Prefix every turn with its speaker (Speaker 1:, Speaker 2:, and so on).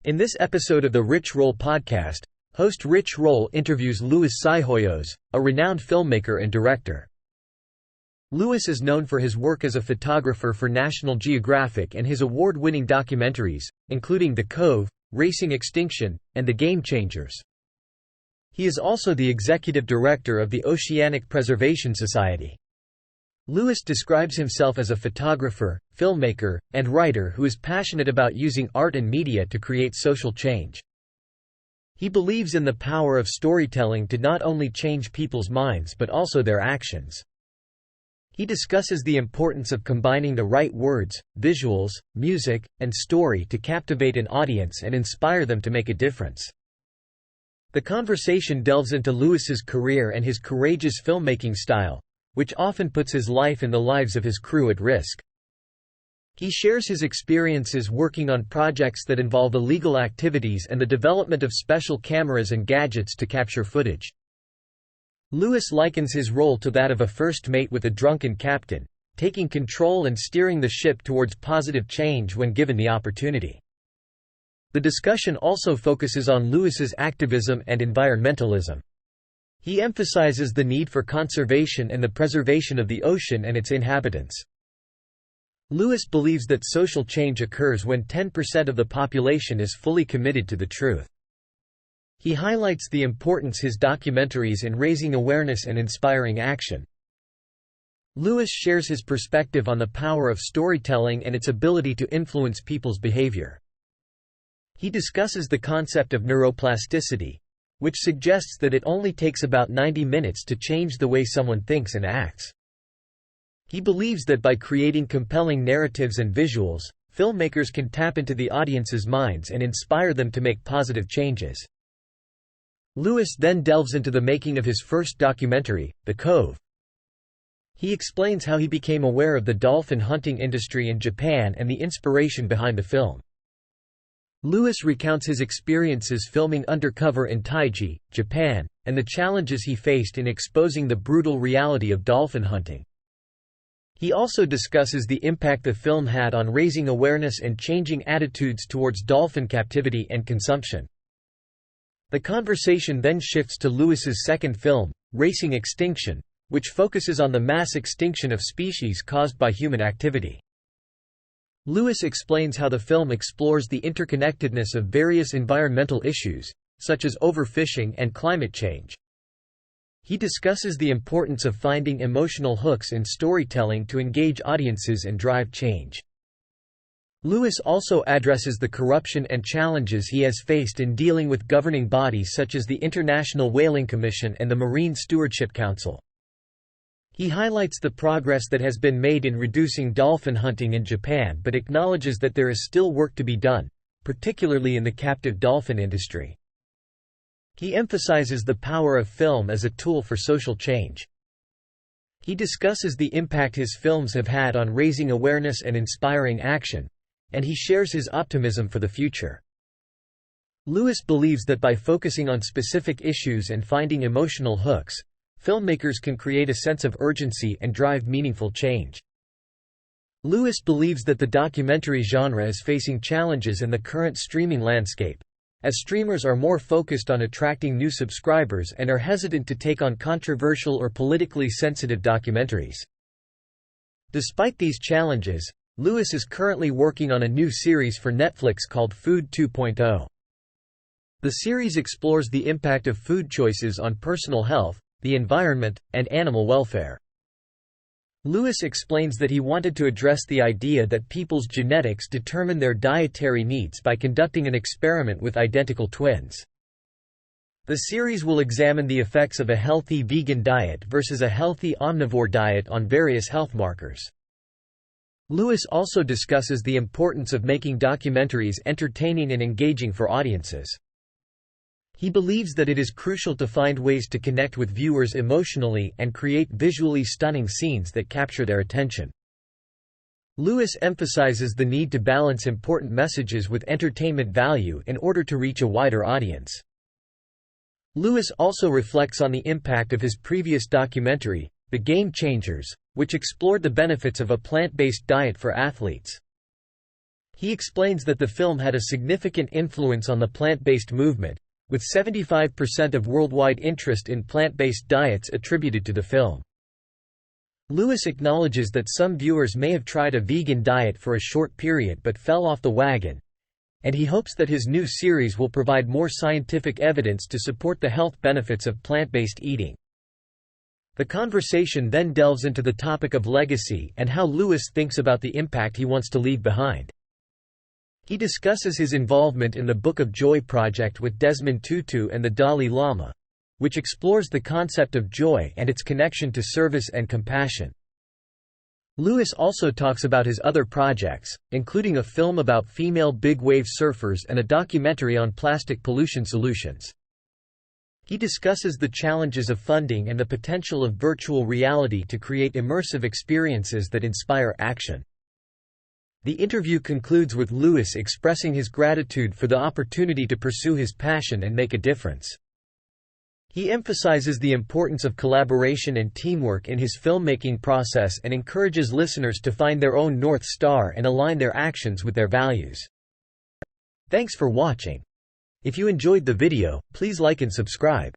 Speaker 1: In this episode of the Rich Roll podcast, host Rich Roll interviews Louis Psihoyos, a renowned filmmaker and director. Louis is known for his work as a photographer for National Geographic and his award-winning documentaries, including The Cove, Racing Extinction, and The Game Changers. He is also the executive director of the Oceanic Preservation Society. Louis describes himself as a photographer, filmmaker, and writer who is passionate about using art and media to create social change. He believes in the power of storytelling to not only change people's minds but also their actions. He discusses the importance of combining the right words, visuals, music, and story to captivate an audience and inspire them to make a difference. The conversation delves into Louis's career and his courageous filmmaking style, which often puts his life and the lives of his crew at risk. He shares his experiences working on projects that involve illegal activities and the development of special cameras and gadgets to capture footage. Louis likens his role to that of a first mate with a drunken captain, taking control and steering the ship towards positive change when given the opportunity. The discussion also focuses on Louis's activism and environmentalism. He emphasizes the need for conservation and the preservation of the ocean and its inhabitants. Louis believes that social change occurs when 10% of the population is fully committed to the truth. He highlights the importance his documentaries in raising awareness and inspiring action. Louis shares his perspective on the power of storytelling and its ability to influence people's behavior. He discusses the concept of neuroplasticity, which suggests that it only takes about 90 minutes to change the way someone thinks and acts. He believes that by creating compelling narratives and visuals, filmmakers can tap into the audience's minds and inspire them to make positive changes. Louis then delves into the making of his first documentary, The Cove. He explains how he became aware of the dolphin hunting industry in Japan and the inspiration behind the film. Louis recounts his experiences filming undercover in Taiji, Japan, and the challenges he faced in exposing the brutal reality of dolphin hunting. He also discusses the impact the film had on raising awareness and changing attitudes towards dolphin captivity and consumption. The conversation then shifts to Louis's second film, Racing Extinction, which focuses on the mass extinction of species caused by human activity. Louis explains how the film explores the interconnectedness of various environmental issues, such as overfishing and climate change. He discusses the importance of finding emotional hooks in storytelling to engage audiences and drive change. Louis also addresses the corruption and challenges he has faced in dealing with governing bodies such as the International Whaling Commission and the Marine Stewardship Council. He highlights the progress that has been made in reducing dolphin hunting in Japan but acknowledges that there is still work to be done, particularly in the captive dolphin industry. He emphasizes the power of film as a tool for social change. He discusses the impact his films have had on raising awareness and inspiring action, and he shares his optimism for the future. Louis believes that by focusing on specific issues and finding emotional hooks, filmmakers can create a sense of urgency and drive meaningful change. Louis believes that the documentary genre is facing challenges in the current streaming landscape, as streamers are more focused on attracting new subscribers and are hesitant to take on controversial or politically sensitive documentaries. Despite these challenges, Louis is currently working on a new series for Netflix called Food 2.0. The series explores the impact of food choices on personal health, the environment, and animal welfare. Louis explains that he wanted to address the idea that people's genetics determine their dietary needs by conducting an experiment with identical twins. The series will examine the effects of a healthy vegan diet versus a healthy omnivore diet on various health markers. Louis also discusses the importance of making documentaries entertaining and engaging for audiences. He believes that it is crucial to find ways to connect with viewers emotionally and create visually stunning scenes that capture their attention. Louis emphasizes the need to balance important messages with entertainment value in order to reach a wider audience. Louis also reflects on the impact of his previous documentary, The Game Changers, which explored the benefits of a plant-based diet for athletes. He explains that the film had a significant influence on the plant-based movement, with 75% of worldwide interest in plant-based diets attributed to the film. Louis acknowledges that some viewers may have tried a vegan diet for a short period but fell off the wagon, and he hopes that his new series will provide more scientific evidence to support the health benefits of plant-based eating. The conversation then delves into the topic of legacy and how Louis thinks about the impact he wants to leave behind. He discusses his involvement in the Book of Joy project with Desmond Tutu and the Dalai Lama, which explores the concept of joy and its connection to service and compassion. Louis also talks about his other projects, including a film about female big-wave surfers and a documentary on plastic pollution solutions. He discusses the challenges of funding and the potential of virtual reality to create immersive experiences that inspire action. The interview concludes with Louis expressing his gratitude for the opportunity to pursue his passion and make a difference. He emphasizes the importance of collaboration and teamwork in his filmmaking process and encourages listeners to find their own North Star and align their actions with their values. Thanks for watching. If you enjoyed the video, please like and subscribe.